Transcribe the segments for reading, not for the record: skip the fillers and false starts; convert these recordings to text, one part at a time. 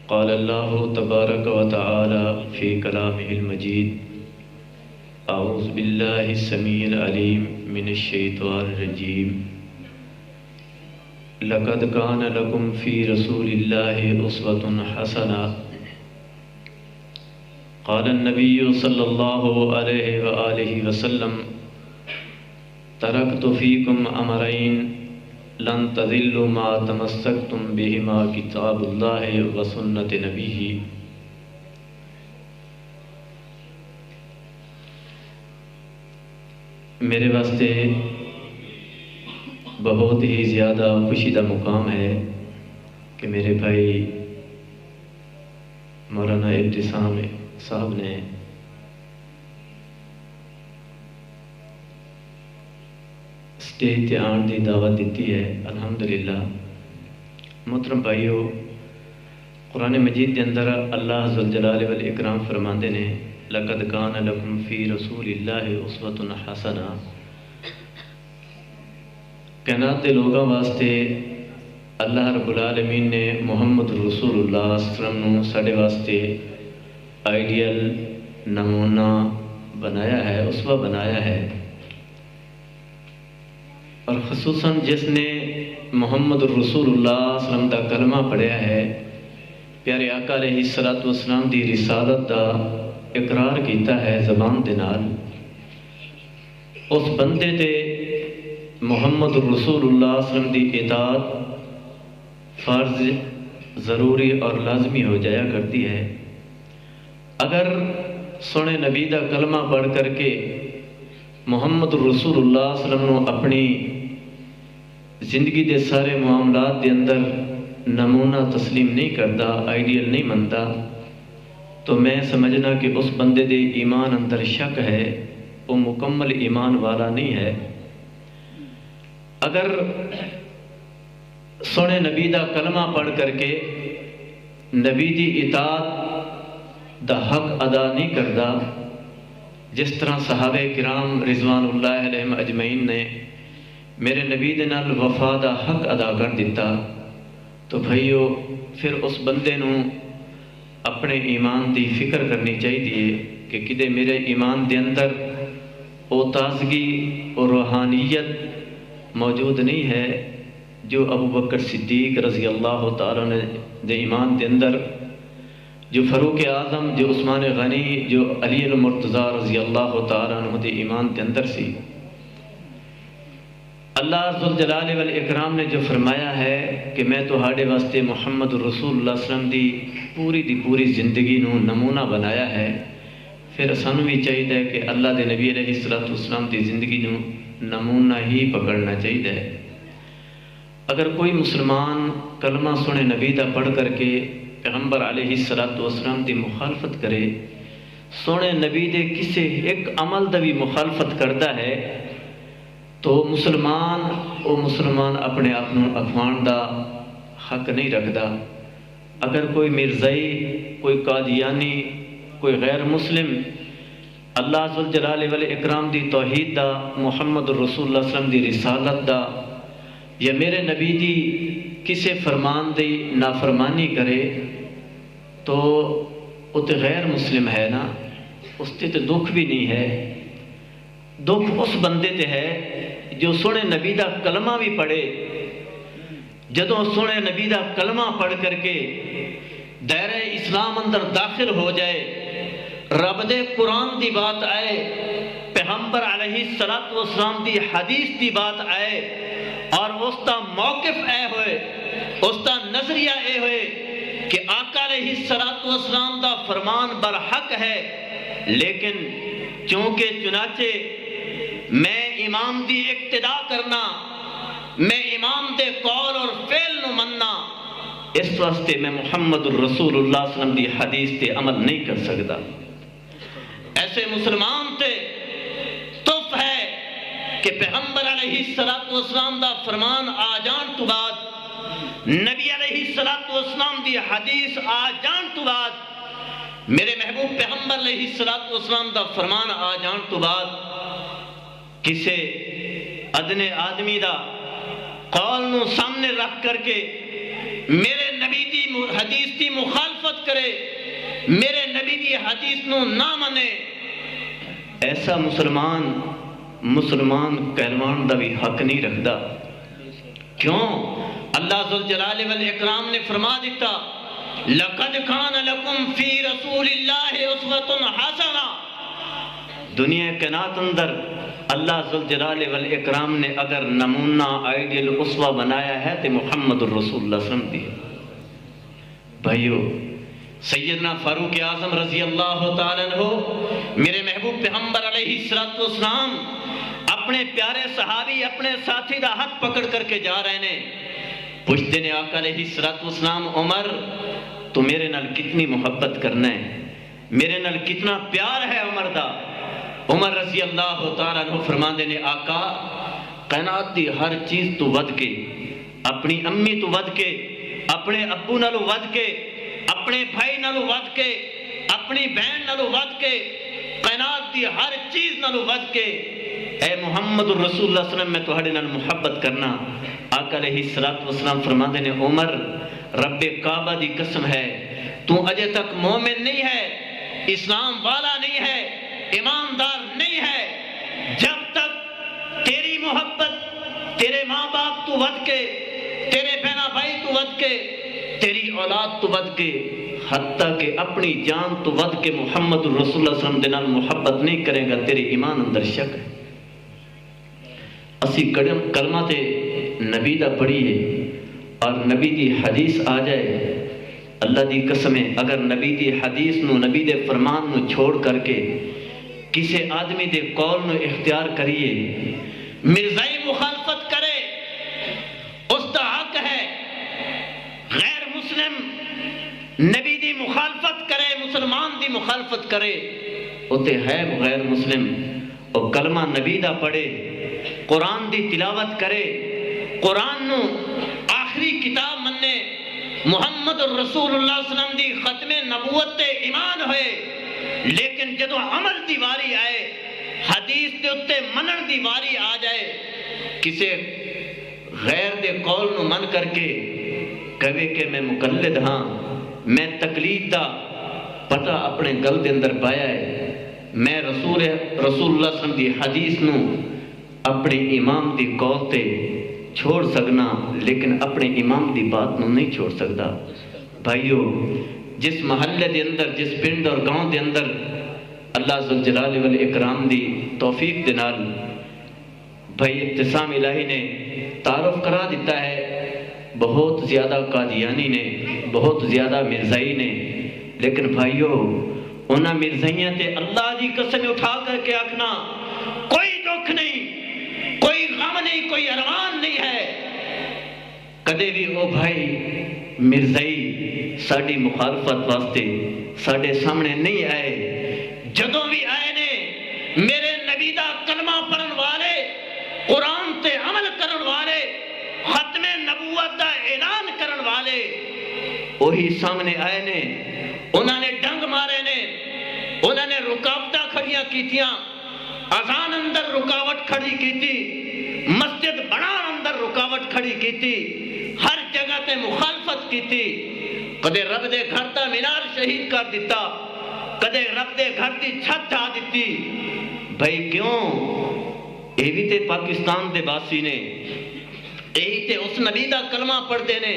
قال اللہ تبارک و تعالی فی کلامہ المجید اعوذ باللہ السمیع العلیم من الشیطان الرجیم لقد کان لکم فی رسول اللہ اسوۃ حسنہ قال النبی صلی اللہ علیہ وآلہ وسلم ترکت فیکم امرین لن تضلوا ما تمسکتم بہما کتاب اللہ و سنت نبیہ۔ میرے واسطے بہت ہی زیادہ خوشی کا مقام ہے کہ میرے بھائی مولانا ابتسام صاحب نے اسٹیج تے آن دی دعوت دیتی ہے۔ الحمدللہ محترم بھائیو، قرآن مجید کے اندر اللہ ذوالجلال والاکرام فرماندے نے لقد کان لکم فی رسول اللہ اسوۃ حسنہ۔ کائنات کے لوگوں واسطے اللہ رب العالمین نے محمد رسول اللہ صلی اللہ علیہ وسلم ساڈے واسطے آئیڈیل نمونہ بنایا ہے، اسوہ بنایا ہے، اور خصوصاً جس نے محمد رسول اللہ صلی اللہ علیہ وسلم کا کلمہ پڑھیا ہے، پیارے آقا علیہ السلام دی رسالت کا اقرار کیتا ہے زبان دے نال، اس بندے تے محمد رسول اللہ صلی اللہ علیہ وسلم دی اطاعت فرض، ضروری اور لازمی ہو جایا کرتی ہے۔ اگر سونے نبی دا کلمہ پڑھ کر کے محمد رسول اللہ صلی اللہ علیہ وسلم اپنی زندگی دے سارے معاملات دے اندر نمونہ تسلیم نہیں کرتا، آئیڈیل نہیں منتا، تو میں سمجھنا کہ اس بندے دے ایمان اندر شک ہے، وہ مکمل ایمان والا نہیں ہے۔ اگر سونے نبی دا کلمہ پڑھ کر کے نبی دی اطاعت دا حق ادا نہیں کرتا، جس طرح صحابہ کرام رضوان اللہ علیہم اجمعین نے میرے نبی دے نال وفا دا حق ادا کر دیتا، تو بھائیو پھر اس بندے نو اپنے ایمان دی فکر کرنی چاہیے کہ کدے میرے ایمان دے اندر وہ تازگی اور روحانیت موجود نہیں ہے جو ابو بکر صدیق رضی اللہ تعالیٰ نے دے ایمان دے اندر، جو فاروق اعظم، جو عثمان غنی، جو علی المرتضیٰ رضی اللہ تعالیٰ عنہ دے ایمان دے اندر سی۔ اللہ ذوالجلال والاکرام نے جو فرمایا ہے کہ میں تہاڈے واسطے محمد رسول اللہ صلی اللہ علیہ وسلم دی پوری زندگی نو نمونہ بنایا ہے، پھر سانوں بھی چاہیے کہ اللہ دے نبی علیہ السلام دی زندگی نو نمونہ ہی پکڑنا چاہیے۔ اگر کوئی مسلمان کلمہ سنے نبی دا پڑھ کر کے پیغمبر علیہ السلام دی مخالفت کرے، سونے نبی دے کسے ایک عمل دا بھی مخالفت کرتا ہے، تو مسلمان اپنے آپ اخوان دا حق نہیں رکھتا۔ اگر کوئی مرزائی، کوئی قادیانی، کوئی غیر مسلم اللہ ذوالجلال والاکرام دی توحید دا، محمد رسول اللہ صلی اللہ علیہ وسلم دی رسالت دا، یا میرے نبی دی کسے فرمان دی نافرمانی کرے، تو وہ تو غیر مسلم ہے نا، اس تے تو دکھ بھی نہیں ہے۔ دکھ اس بندے تے ہے جو سونے نبی دا کلمہ بھی پڑھے، جدوں سونے نبی دا کلمہ پڑھ کر کے دائرہ اسلام اندر داخل ہو جائے، رب دے قرآن دی بات آئے، پیغمبر علیہ السلام دی حدیث دی بات آئے، اور اس دا موقف اے ہوئے، اس دا نظریہ اے ہوئے کہ آقا علیہ السلام دا فرمان برحق ہے، لیکن چونکہ چنانچہ میں امام دی اقتدا کرنا، میں امام دے قول اور فعل نو مننا، اس واسطے میں محمد رسول اللہ صلی اللہ علیہ وسلم دی حدیث تے عمل نہیں کر سکتا۔ ایسے مسلمان تے تف ہے کہ پیغمبر علیہ السلام دا فرمان آ جان تو بعد، نبی علیہ السلام دی حدیث آ جان تو بعد، میرے محبوب پیغمبر علیہ السلام دا فرمان آ جان تو بعد، کسے ادنے آدمی دا قول نو سامنے رکھ کر کے میرے نبی دی حدیث دی مخالفت کرے، میرے نبی دی حدیث نو نہ منے، ایسا مسلمان کہلوان دا بھی حق نہیں رکھدا۔ کیوں؟ اللہ ذوالجلال والاکرام نے فرما دیتا لَقَدْ كَانَ لَكُمْ فِي رَسُولِ اللَّهِ أُسْوَةٌ حَسَنَةٌ۔ دنیا کائنات اندر اللہ ذوالجلال والاکرام نے اگر نمونہ آئیڈیل اسوہ بنایا ہے تو محمد الرسول اللہ صلی اللہ علیہ وسلم دی۔ بھائیو، سیدنا فاروق اعظم رضی اللہ تعالیٰ عنہ، میرے محبوب پیغمبر علیہ السلام اپنے پیارے صحابی اپنے ساتھی دا ہاتھ پکڑ کر کے جا رہے ہیں، پوچھتے نے آقا علیہ السلام، عمر تو میرے نال کتنی محبت کرنا ہے، میرے نال کتنا پیار ہے عمر دا؟ عمر رضی اللہ تعالیٰ عنہ فرما دینے آقا کائنات دی ہر چیز تو ود کے، اپنی امی تو ود کے، اپنے ابو نالو ود کے، اپنے بھائی نالو ود کے، اپنی بہن نالو ود کے، کائنات دی ہر چیز نالو ود کے، اے محمد الرسول اللہ صلی اللہ علیہ وسلم میں تہاڈے نال محبت کرنا۔ آقا علیہ السلام فرما دینے عمر رب کعبہ دی قسم ہے تو اجے تک مومن نہیں ہے، اسلام والا نہیں ہے، ایماندار نہیں ہے، جب تک تیری محبت تیرے ماں باپ تو ود کے، تیرے بہنا بھائی تو ود کے، تیری اولاد تو ود کے، حتیٰ کہ اپنی جان تو ود کے محمد الرسول اللہ صلی اللہ علیہ وسلم دے نال محبت نہیں کرے گا، تیرے ایمان اندر شک ہے۔ اسی کلمہ تے نبی دا پڑھیے اور نبی دی حدیث آ جائے، اللہ دی قسمیں اگر نبی دی حدیث نو، نبی دے فرمان نو چھوڑ کر کے کسی آدمی دے قول نو اختیار کریے، مرزائی مخالفت کرے، اس دا حق ہے۔ غیر مسلم نبی دی مخالفت کرے، مسلمان دی مخالفت کرے، اتے ہے غیر مسلم، اور کلمہ نبی دا پڑھے، قرآن دی تلاوت کرے، قرآن نو آخری کتاب مننے، محمد الرسول اللہ صلی اللہ علیہ وسلم دی ختم نبوت تے ایمان ہوئے، لیکن جدو عمل دی واری آئے، حدیث دے اتے منن دی واری آ جائے، کسے غیر دے قول نو من کر کے کہے کہ میں مقلد ہاں، میں تقلید دا پتہ اپنے گل دے اندر پایا ہے، میں رسول اللہ صلی اللہ علیہ وسلم دی حدیث نو اپنے امام دی قول تے چھوڑ سکنا، لیکن اپنے امام دی بات نو نہیں چھوڑ سکتا۔ بھائیو، جس محلے دے اندر، جس پنڈ اور گاؤں دے اندر اللہ ذوالجلال والاکرام دی توفیق دے نال بھائی ابتسام الہی نے تعارف کرا دیتا ہے، بہت زیادہ قادیانی نے، بہت زیادہ مرزائی نے، لیکن بھائیو انہاں مرزائیاں تے اللہ دی قسم اٹھا کر کے آکھنا کوئی دکھ نہیں، کوئی غم نہیں، کوئی ارمان نہیں ہے، کدے بھی او بھائی مرزائی ساڑی مخالفت واسطے ساڑے سامنے نہیں آئے، جدوں بھی آئے نے میرے نبی دا کلمہ پڑھن والے، قرآن تے عمل کرن والے، ختم نبوت دا اعلان کرن والے وہی سامنے آئے نے، انہوں نے ڈنگ مارے نے، انہوں نے رکاوٹاں کھڑیاں کیتیاں، اذان اندر رکاوٹ کھڑی کیتی، مسجد بنان اندر رکاوٹ کھڑی کیتی، ہر جگہ تے مخالفت کیتی، کدے رب دے گھر دا مینار شہید کر دیتا، کدے رب دے گھر دی چھت ڈھا دیتی۔ بھائی کیوں؟ یہ بھی تے پاکستان دے باسی نے، یہی تے اس نبی دا کلمہ پڑھ دینے،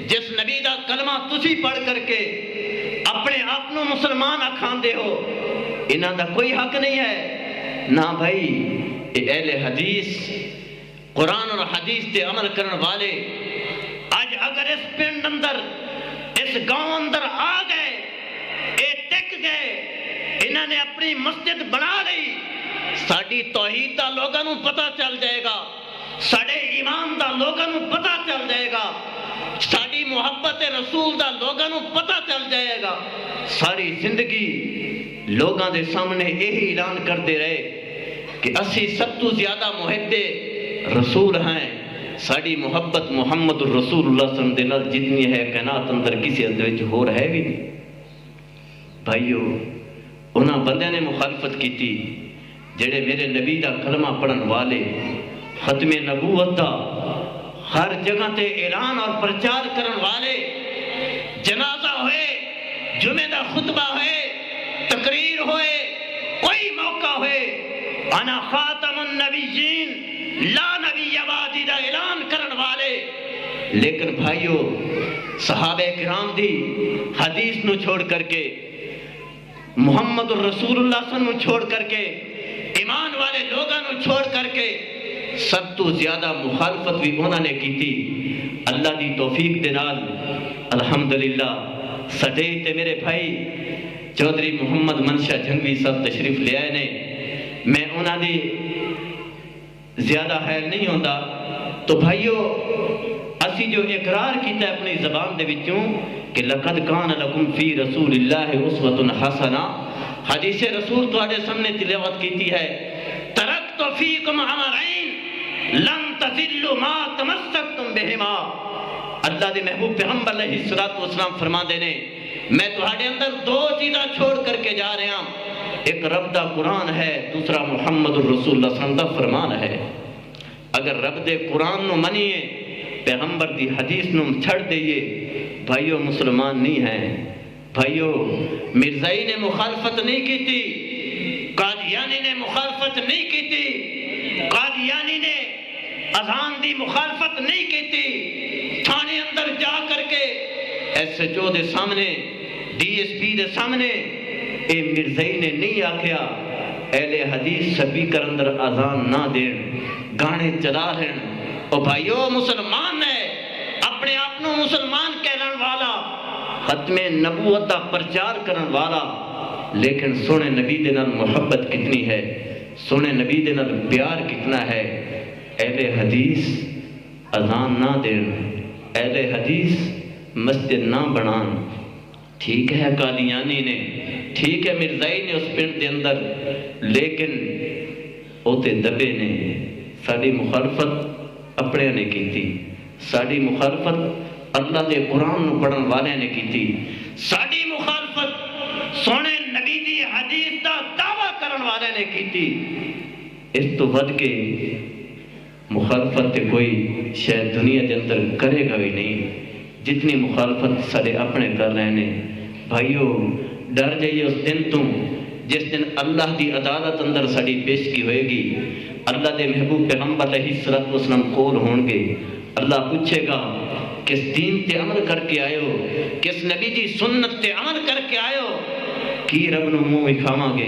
جس نبی دا کلمہ تسی پڑھ کر کے اپنے آپ نو مسلمان آکھان دے ہو، انہاں دا کوئی حق نہیں ہے۔ نہ بھائی، اہل حدیث، قرآن اور حدیث تے عمل کرن والے آج اگر اس پنڈ اندر، اس گاؤں اندر آ گئے، اے ٹک گئے، انہوں نے اپنی مسجد بنا لی، ساڑی توحید دا لوگاں نو پتہ چل جائے گا، ساڑے ایمان دا لوگاں نو پتہ چل جائے گا، ساڑی محبت رسول دا لوگاں نو پتہ چل جائے گا، ساری زندگی لوگاں دے سامنے یہی اعلان کرتے رہے کہ اسی سب تو زیادہ محب رسول ہیں، ساڑی محبت محمد الرسول اللہ صلی اللہ علیہ وسلم دے نال جتنی ہے کائنات اندر کسی اندر ہور ہے بھی نہیں۔ بھائیو، انہاں بندیاں نے مخالفت کیتی جڑے میرے نبی دا کلمہ پڑھن والے، ختم نبوت دا ہر جگہ تے اعلان اور پرچار کرن والے، جنازہ جمعے دا خطبہ ہوئے، تقریر ہوئے، کوئی موقع ہوئے، انا خاتم النبیین لا نبی بعدی دا اعلان کرن والے، لیکن بھائیو صحابہ کرام دی حدیث نو چھوڑ کر کے، محمد الرسول اللہ صلی اللہ علیہ وسلم چھوڑ کر کے، ایمان والے لوگوں نو چھوڑ کر کے سب تو زیادہ مخالفت بھی انہوں نے کی تھی۔ اللہ دی توفیق دے نال الحمدللہ سڈے تے میرے بھائی چودھری محمد منشا جھنگوی صاحب تشریف لے آئے نے، میں انہوں نے زیادہ خیر نہیں ہوتا تو بھائیو اسی جو اقرار کیتا ہے اپنی زبان دے وچوں کہ لقد کان لکم فی رسول اللہ اسوۃ حسنہ، حدیث رسول تواڈے سامنے تلاوت کیتی ہے، ترکت فیکم امرین لن تضلوا ما تمسکتم بہما، اللہ دے محبوب پیغمبر علیہ الصلوۃ والسلام فرما دے نے میں تہاڈے اندر دو چیزاں چھوڑ کر کے جا رہا ہوں، ایک رب دا قرآن ہے، دوسرا محمد الرسول اللہ صلی اللہ علیہ وسلم دا فرمان ہے۔ اگر رب دے قرآن نو منیے، پیغمبر دی حدیث نو چھڑ دئیے، بھائیو مسلمان نہیں ہیں۔ بھائیو مرزائی نے مخالفت نہیں کی تھی، قادیانی نے مخالفت نہیں کی تھی، قادیانی نے اذان دی مخالفت نہیں کی تھی، تھانے اندر جا کر کے ایس ایچ او دے سامنے، ڈی ایس پی دے سامنے اے مرزائی نے نہیں آکھیا اہل حدیث سپیکر اندر اذان نہ دین، گانے چلا لین۔ او بھائیو مسلمان ہے، اپنے آپ نو مسلمان کہلن والا، ختم نبوت دا پرچار کرن والا، لیکن سونے نبی دے نال محبت کتنی ہے، سونے نبی دے نال پیار کتنا ہے۔ اہل حدیث اذان نہ دین، اہل حدیث مسجد نہ بنان، ٹھیک ہے قادیانی نے، ٹھیک ہے مرزائی نے اس پنڈ دے اندر، لیکن اوتے دبے نے ساری مخالفت اپنے نے کی تھی، ساری مخالفت اللہ دے قرآن نو پڑھن والے نے کی تھی، ساری مخالفت سونے نبی دی حدیث دا دعویٰ کرن والے نے کی تھی۔ اس تو ود کے مخالفت کوئی شاید دنیا کے اندر کرے گا بھی نہیں جتنی مخالفت سارے اپنے کر رہے ہیں۔ بھائیو ڈر جائیے اس دن تو جس دن اللہ دی عدالت اندر ساری پیشگی ہوئے گی، اللہ دے محبوب پیغمبر علیہ الصلوۃ والسلام کول ہون گے، اللہ پوچھے گا کس دین تے عمل کر کے آئے ہو، کس نبی دی سنت تے عمل کر کے آئے ہو، کی رب نو منہ وکھاواں گے،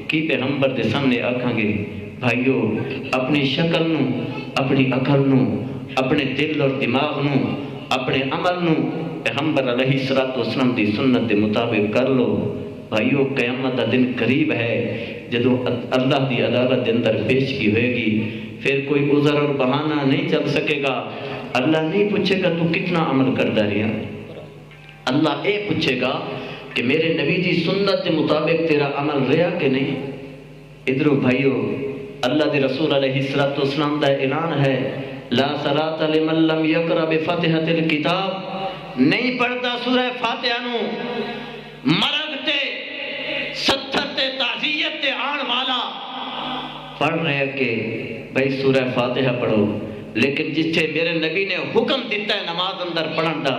کی پیغمبر دے سامنے آکھاں گے۔ بھائیو اپنی شکل نو، اپنی عقل نو، اپنے دل اور دماغ نو، اپنے عمل نو پیغمبر علیہ الصلوۃ والسلام دی سنت دے مطابق کر لو۔ بھائیو قیامت دا دن قریب ہے، جدو اللہ دی عدالت دے اندر پیشگی ہوئے گی، پھر کوئی عذر اور بہانہ نہیں چل سکے گا۔ اللہ نہیں پوچھے گا تو کتنا عمل کرتا رہا، اللہ اے پوچھے گا کہ میرے نبی دی سنت دے مطابق تیرا عمل رہا کہ نہیں۔ ادھرو بھائیو اللہ دے رسول علیہ الصلوۃ والسلام دا اعلان ہے، لا صلاۃ لمن لم یقرأ بفاتحۃ الکتاب، نہیں پڑھتا سورہ فاتحہ نو مرگ تے ستھر تے تعزیت تے آن والا، پڑھ رہے کہ بھائی سورہ فاتحہ پڑھو، لیکن جس سے میرے نبی نے حکم دیتا ہے نماز اندر پڑھن دا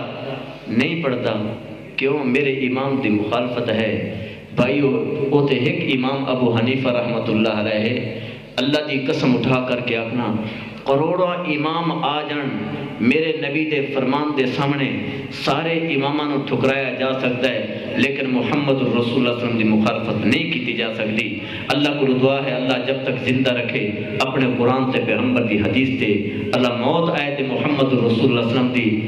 نہیں پڑھتا، کیوں؟ میرے امام دی مخالفت ہے۔ بھائیو وہ تے ایک امام ابو حنیفہ رحمۃ اللہ علیہ، اللہ دی قسم اٹھا کر کے اپنا کروڑوں امام آ جان میرے نبی دے فرمان دے سامنے، سارے اماماں نو ٹھکرایا جا سکتا ہے، لیکن محمد الرسول اللہ صلی اللہ علیہ وسلم دی مخالفت نہیں کی جا سکتی۔ اللہ کو دعا ہے اللہ جب تک زندہ رکھے اپنے قرآن تے پیغمبر دی حدیث تے، اللہ موت آئے تے محمد الرسول اللہ صلی اللہ علیہ وسلم دی